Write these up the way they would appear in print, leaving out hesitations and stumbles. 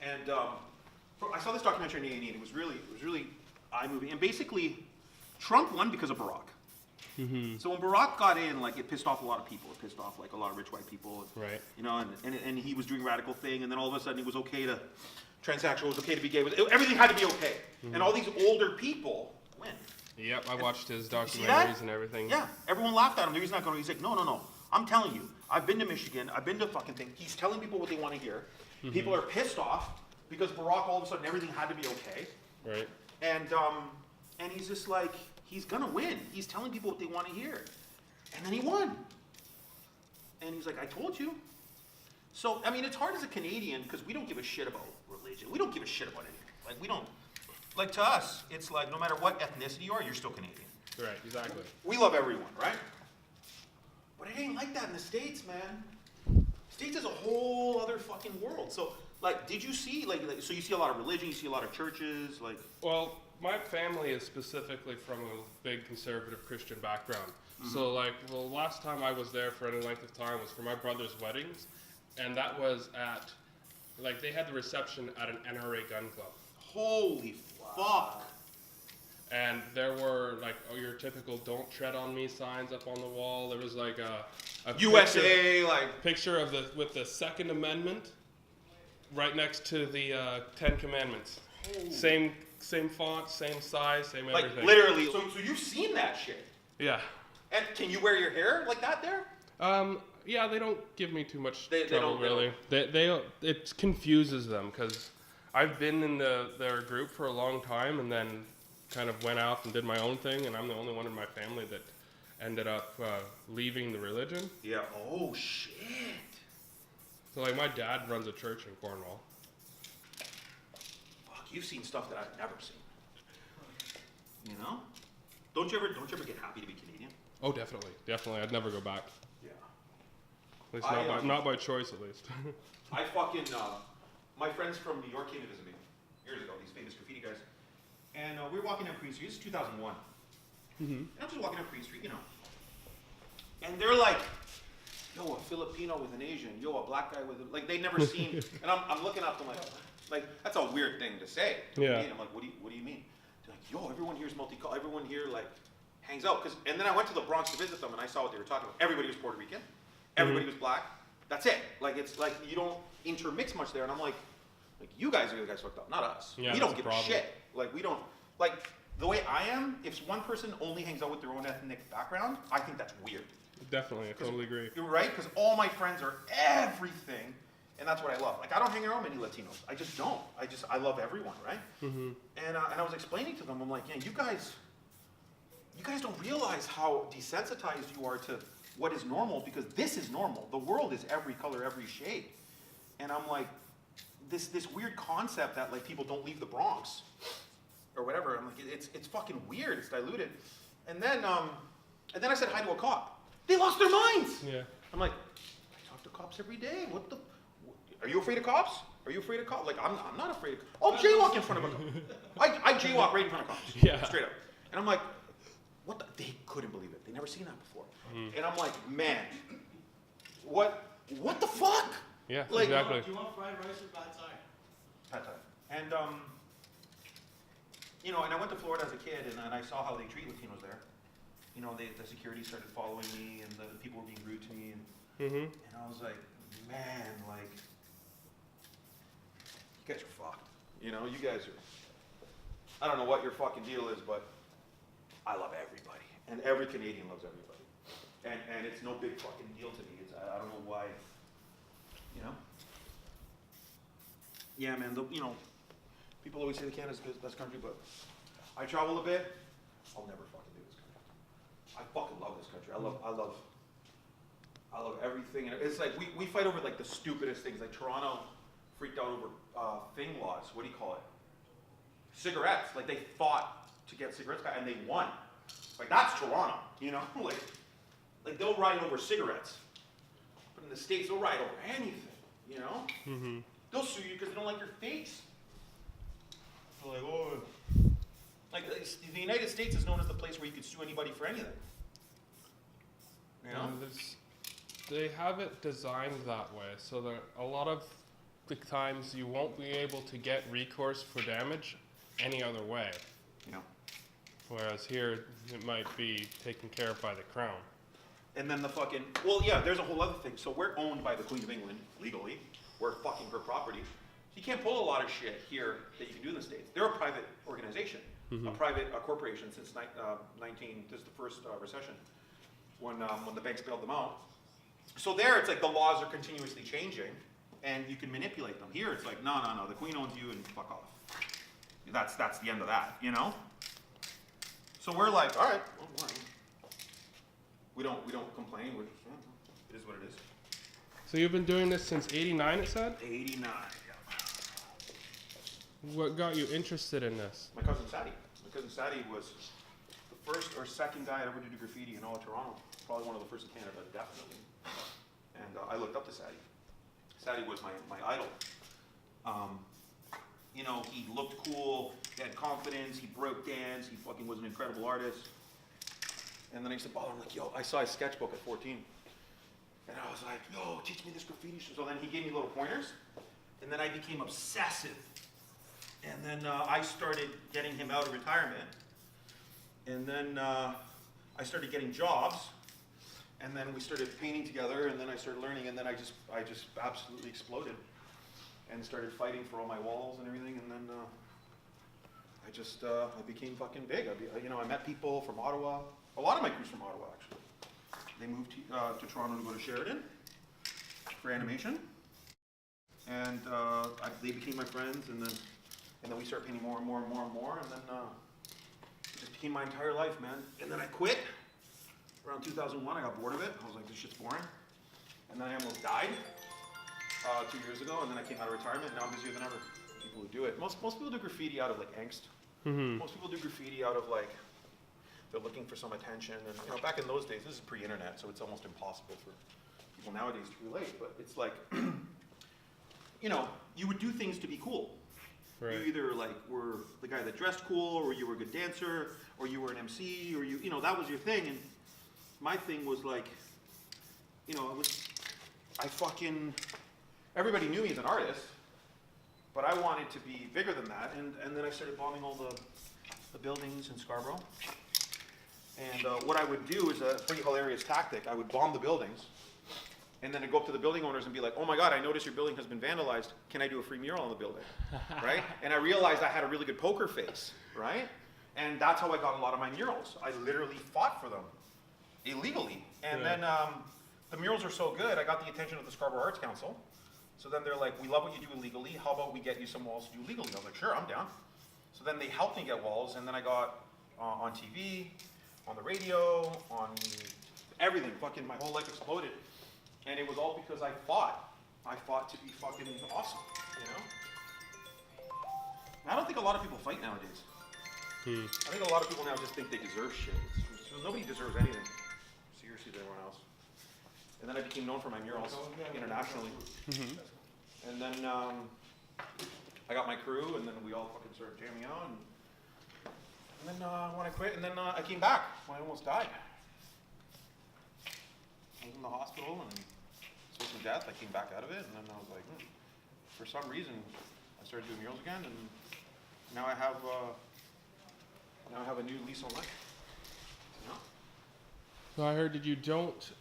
And I saw this documentary on A&E, and it was really eye-moving. And basically, Trump won because of Barack. Mm-hmm. So when Barack got in, like, it pissed off a lot of people. It pissed off like a lot of rich white people. Right. You know, and he was doing radical thing, and then all of a sudden it was okay to transsexual, it was okay to be gay. Everything had to be okay. Mm-hmm. And all these older people win. Yep, I watched his documentaries and everything. Yeah, everyone laughed at him. The reason not going, he's like, no. I'm telling you, I've been to Michigan. I've been to fucking thing. He's telling people what they want to hear. Mm-hmm. People are pissed off because Barack all of a sudden everything had to be okay. Right. And he's just like, he's gonna win. He's telling people what they want to hear. And then he won. And he's like, I told you. So, I mean, it's hard as a Canadian because we don't give a shit about religion. We don't give a shit about anything. Like, we don't, like to us, it's like no matter what ethnicity you are, you're still Canadian. Right, exactly. We love everyone, right? But it ain't like that in the States, man. States is a whole other fucking world. So, like, did you see, so you see a lot of religion, you see a lot of churches, like... Well, my family is specifically from a big conservative Christian background. Mm-hmm. So, like, the last time I was there for any length of time was for my brother's weddings, and that was at, like, they had the reception at an NRA gun club. Holy fuck! And there were, like, your typical "Don't tread on me" signs up on the wall. There was like a USA, picture of with the Second Amendment right next to the Ten Commandments. Same font, same size, same everything. Like literally. So you've seen that shit. Yeah. And can you wear your hair like that there? Yeah, they don't give me too much trouble, they don't really. It confuses them because I've been in their group for a long time and then kind of went off and did my own thing, and I'm the only one in my family that ended up leaving the religion. Yeah. Oh shit. So like my dad runs a church in Cornwall. Fuck, you've seen stuff that I've never seen. You know? Don't you ever get happy to be Canadian? Oh, definitely. I'd never go back. Yeah. At least not by choice, at least. I fucking my friends from New York came to visit me years ago. These famous graffiti guys. And we were walking down Queen Street. This is 2001. Mm-hmm. And I'm just walking down Queen Street, you know. And they're like, yo, a Filipino with an Asian. Yo, a black guy with a... Like, they'd never seen... And I'm looking at them like, that's a weird thing to say. Yeah. I'm like, what do you mean? They're like, yo, everyone here is multicultural. Everyone here, like, hangs out. And then I went to the Bronx to visit them, and I saw what they were talking about. Everybody was Puerto Rican. Everybody was black. That's it. Like, it's like you don't intermix much there. And I'm like, you guys are the guys fucked up, not us. Yeah, we don't give a problem. shit. Like, we don't... Like, the way I am, if one person only hangs out with their own ethnic background, I think that's weird. Definitely, I totally agree. You're right, because all my friends are everything, and that's what I love. Like, I don't hang around many Latinos. I just don't. I love everyone, right? Mm-hmm. And I was explaining to them, I'm like, yeah, you guys don't realize how desensitized you are to what is normal, because this is normal. The world is every color, every shade. And I'm like, this weird concept that, like, people don't leave the Bronx, or whatever. I'm like, it's fucking weird. It's diluted. And then I said hi to a cop. They lost their minds. Yeah. I'm like, I talk to cops every day. Are you afraid of cops? Are you afraid of cops? Like, I'm not afraid of cops. I'll jaywalk in front of a cop. I jaywalk right in front of cops. Yeah. Straight up. And I'm like, what the? They couldn't believe it. They never seen that before. And I'm like, man, what the fuck? Yeah, like, exactly. Do you want fried rice or pad thai? Pad thai. And you know, and I went to Florida as a kid, and I saw how they treat Latinos there. You know, the security started following me, and the people were being rude to me, and I was like, man, like, you guys are fucked. You know, you guys are. I don't know what your fucking deal is, but I love everybody, and every Canadian loves everybody, and it's no big fucking deal to me. I don't know why. You know. Yeah, man. You know. People always say that Canada's the best country, but I travel a bit. I'll never fucking do this country. I fucking love this country. I love everything. And it's like we fight over like the stupidest things. Like Toronto freaked out over thing laws. What do you call it? Cigarettes. Like they fought to get cigarettes back, and they won. Like that's Toronto, you know? like they'll riot over cigarettes, but in the States they'll riot over anything, you know? Mm-hmm. They'll sue you because they don't like your face. Like, oh, like the United States is known as the place where you could sue anybody for anything. You know? They have it designed that way, so that a lot of the times you won't be able to get recourse for damage any other way. Yeah. Whereas here, it might be taken care of by the crown. And then the fucking, well, yeah, there's a whole other thing. So we're owned by the Queen of England, legally. We're fucking her property. So you can't pull a lot of shit here that you can do in the States. They're a private organization, a private corporation since this is the first recession, when the banks bailed them out. So there, it's like the laws are continuously changing, and you can manipulate them. Here, it's like, no, the Queen owns you, and fuck off. That's the end of that, you know? So we're like, all right, well, all right. We don't complain. It is what it is. So you've been doing this since '89, it said? 89. Yeah. What got you interested in this? My cousin Sadie. My cousin Sadie was the first or second guy ever to do graffiti in all of Toronto. Probably one of the first in Canada, definitely. And I looked up to Sadie. Sadie was my idol. You know, he looked cool. He had confidence. He broke dance. He fucking was an incredible artist. And then I said, oh, I'm like, yo, I saw his sketchbook at 14. And I was like, yo, teach me this graffiti shit. So then he gave me little pointers. And then I became obsessive. And then I started getting him out of retirement. And then I started getting jobs. And then we started painting together. And then I started learning. And then I just absolutely exploded. And started fighting for all my walls and everything. And then I became fucking big. I met people from Ottawa. A lot of my crew's from Ottawa, actually. They moved to Toronto to go to Sheridan for animation. And they became my friends, and then we started painting more and more and more and more, and then it just became my entire life, man. And then I quit. Around 2001, I got bored of it. I was like, this shit's boring. And then I almost died 2 years ago, and then I came out of retirement, and now I'm busier than ever. People who do it. Most people do graffiti out of like angst. Most people do graffiti out of like, they're looking for some attention, and you know, back in those days, this is pre-internet, so it's almost impossible for people nowadays to relate. But it's like, you know, you would do things to be cool. Right. You either like were the guy that dressed cool, or you were a good dancer, or you were an MC, or you know, that was your thing. And my thing was like, you know, everybody knew me as an artist, but I wanted to be bigger than that. And then I started bombing all the buildings in Scarborough. And what I would do is a pretty hilarious tactic. I would bomb the buildings, and then I'd go up to the building owners and be like, oh my God, I noticed your building has been vandalized. Can I do a free mural on the building? Right? And I realized I had a really good poker face, right? And that's how I got a lot of my murals. I literally fought for them illegally. And then the murals are so good, I got the attention of the Scarborough Arts Council. So then they're like, we love what you do illegally. How about we get you some walls to do legally? I was like, sure, I'm down. So then they helped me get walls, and then I got on TV, on the radio, on everything. Fucking my whole life exploded. And it was all because I fought. I fought to be fucking awesome, you know? And I don't think a lot of people fight nowadays. I think a lot of people now just think they deserve shit. Nobody deserves anything. Seriously to everyone else. And then I became known for my murals internationally. And then I got my crew, and then we all fucking started jamming out. And then when I quit, and then I came back when I almost died. I was in the hospital and saw some death. I came back out of it, and then I was like, for some reason, I started doing murals again, and now I have a new lease on life. You know? So I heard that you don't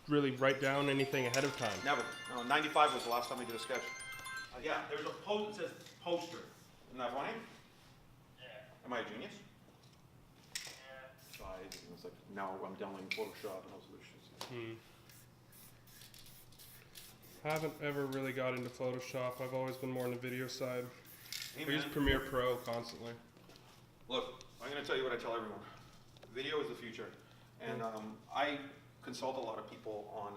really write down anything ahead of time. Never. No, 95 was the last time I did a sketch. Yeah, there's a post that says poster. Isn't that funny? Am I a genius? So it's like now I'm downloading Photoshop and all sorts of shit. Haven't ever really got into Photoshop. I've always been more on the video side. Hey, I use Premiere Pro constantly. Look, I'm going to tell you what I tell everyone. Video is the future. And I consult a lot of people on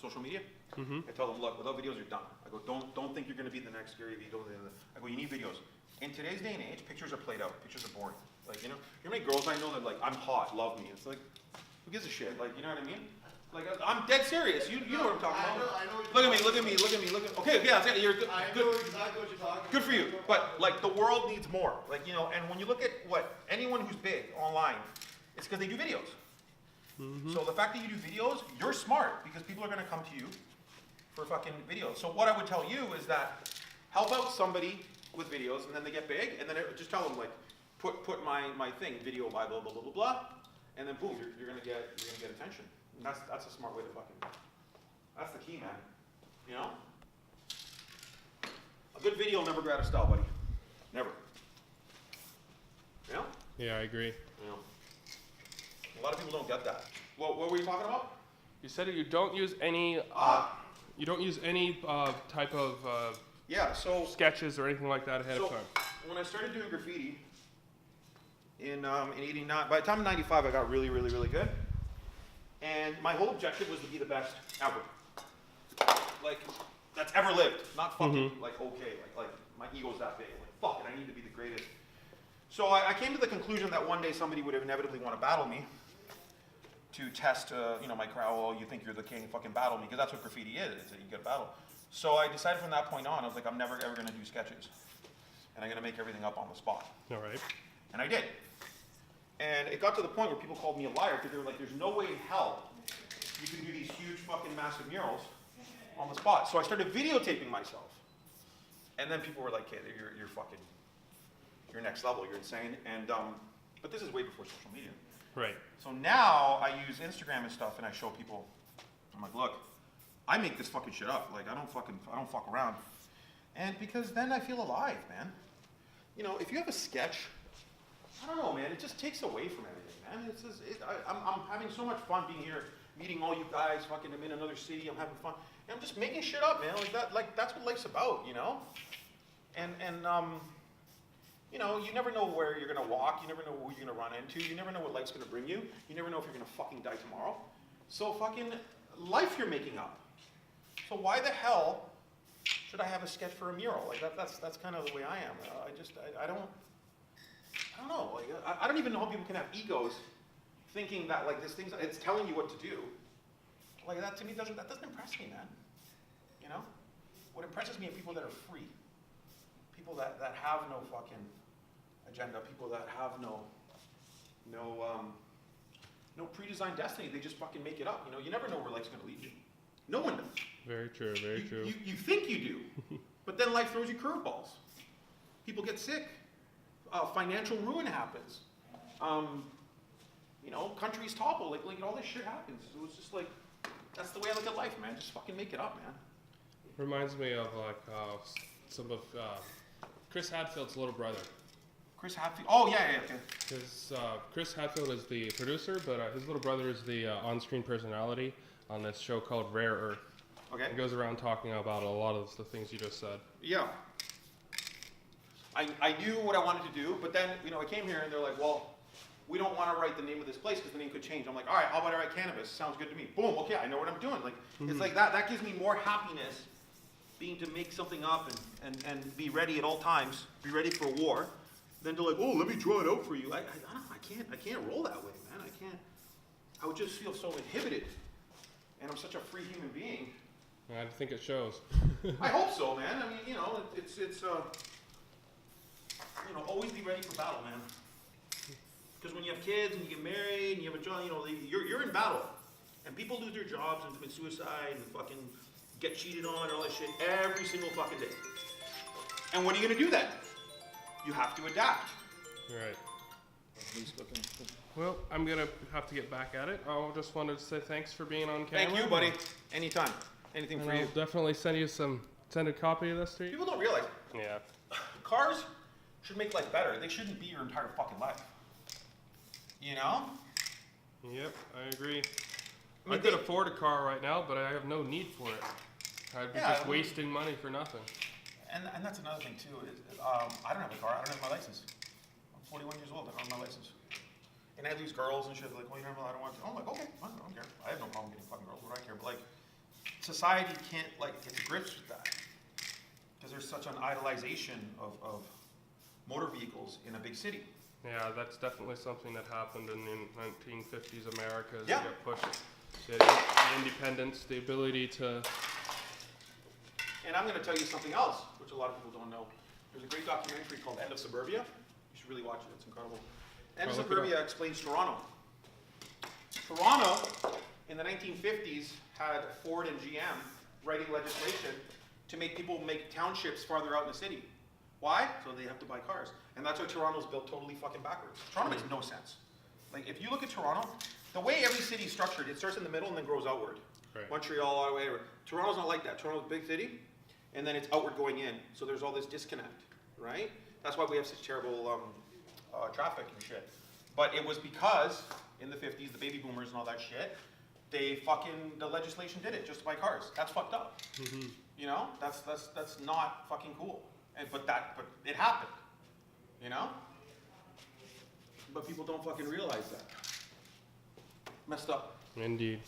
social media. I tell them, look, without videos, you're done. I go, don't think you're going to be the next Gary Vee. I go, you need videos. In today's day and age, pictures are played out. Pictures are boring. Like, you know how many girls I know that like, I'm hot, love me. It's like, who gives a shit? Like, you know what I mean? Like, I'm dead serious. You know what I'm talking about. I know look at me. Okay, yeah, that's it. You're good. I know exactly what you're talking about. Good for you. But like, the world needs more. Like, you know, and when you look at what anyone who's big online, it's because they do videos. So the fact that you do videos, you're smart because people are going to come to you for fucking videos. So what I would tell you is that help out somebody with videos, and then they get big, and then just tell them like, put my thing, video by blah blah blah blah blah, and then boom, you're gonna get attention. And that's a smart way to fucking. That's the key, man. You know, a good video will never go out of style, buddy. Never. You know? Yeah, I agree. You know. A lot of people don't get that. What were you talking about? You said that you don't use any type of Yeah. So sketches or anything like that ahead of time. when I started doing graffiti in '89, by the time of '95, I got really, really, really good. And my whole objective was to be the best ever, like that's ever lived. Not fucking like okay, like my ego's that big. Like fuck it, I need to be the greatest. So I came to the conclusion that one day somebody would inevitably want to battle me to test, my crowd. Oh, you think you're the king? Fucking battle me, because that's what graffiti is. It's that you get a battle. So I decided from that point on, I was like, I'm never ever gonna do sketches, and I'm gonna make everything up on the spot. All right. And I did. And it got to the point where people called me a liar because they were like, there's no way in hell you can do these huge fucking massive murals on the spot. So I started videotaping myself. And then people were like, hey, you're next level, you're insane. And but this is way before social media. Right. So now I use Instagram and stuff and I show people, I'm like, look, I make this fucking shit up. Like I don't fuck around. And because then I feel alive, man. You know, if you have a sketch, I don't know, man. It just takes away from everything, man. It's just, I'm having so much fun being here, meeting all you guys. Fucking, I'm in another city. I'm having fun. And I'm just making shit up, man. Like that. Like that's what life's about, you know. And you never know where you're gonna walk. You never know who you're gonna run into. You never know what life's gonna bring you. You never know if you're gonna fucking die tomorrow. So fucking life you're making up. So why the hell should I have a sketch for a mural? Like that's kind of the way I am. I don't know. Like I don't even know how people can have egos, thinking that like this thing's it's telling you what to do. Like that to me doesn't impress me, man. You know, what impresses me are people that are free, people that have no fucking agenda, people that have no pre-designed destiny. They just fucking make it up. You know, you never know where life's gonna lead you. No one does. Very true. Very true. You think you do, but then life throws you curveballs. People get sick. Financial ruin happens. Countries topple. Like all this shit happens. So it's just like, that's the way I look at life, man. Just fucking make it up, man. Reminds me of like some of Chris Hadfield's little brother. Chris Hadfield. Oh yeah, okay. Chris Hadfield is the producer, but his little brother is the on-screen personality on this show called Rare Earth. Okay. He goes around talking about a lot of the things you just said. Yeah. I knew what I wanted to do, but then I came here and they're like, well, we don't want to write the name of this place because the name could change. I'm like, all right, how about I write cannabis? Sounds good to me. Boom. Okay, I know what I'm doing. Like it's like that. That gives me more happiness, being to make something up and be ready at all times, be ready for war, than to like, oh, let me draw it out for you. I don't know. I can't roll that way, man. I can't. I would just feel so inhibited, and I'm such a free human being. I think it shows. I hope so, man. I mean, it's always be ready for battle, man. Because when you have kids and you get married and you have a job, you're in battle. And people lose their jobs and commit suicide and fucking get cheated on and all that shit every single fucking day. And what are you gonna do then? You have to adapt. Right. Well, I'm gonna have to get back at it. I just wanted to say thanks for being on camera. Thank you, buddy. Anytime. Anything for you. I'll definitely send a copy of this to you. People don't realize Yeah. cars should make life better. They shouldn't be your entire fucking life. You know? Yep, I agree. I mean, I could afford a car right now, but I have no need for it. I'd be just I mean- wasting money for nothing. And that's another thing too. Is I don't have a car. I don't have my license. I'm 41 years old. I don't have my license. And I lose girls and shit. Like, well, I don't want to. I'm like, okay, I don't care. I have no problem getting fucking girls. What do I care? But like, society can't get to grips with that because there's such an idolization of motor vehicles in a big city. Yeah, that's definitely something that happened in the 1950s America. As Yeah. you got pushed. The independence, the ability to. And I'm going to tell you something else, which a lot of people don't know. There's a great documentary called End of Suburbia. You should really watch it. It's incredible. End of I'll look it Suburbia explains Toronto. Toronto, in the 1950s, had Ford and GM writing legislation to make people make townships farther out in the city. Why? So they have to buy cars. And that's why Toronto's built totally fucking backwards. Toronto makes no sense. Like, if you look at Toronto, the way every city is structured, it starts in the middle and then grows outward. Right. Montreal all the way over. Toronto's not like that. Toronto's a big city, and then it's outward going in. So there's all this disconnect, right? That's why we have such terrible traffic and shit. But it was because, in the 50s, the baby boomers and all that shit, the legislation did it just to buy cars. That's fucked up. Mm-hmm. You know? That's not fucking cool. But it happened. You know? But people don't fucking realize that. Messed up. Indeed.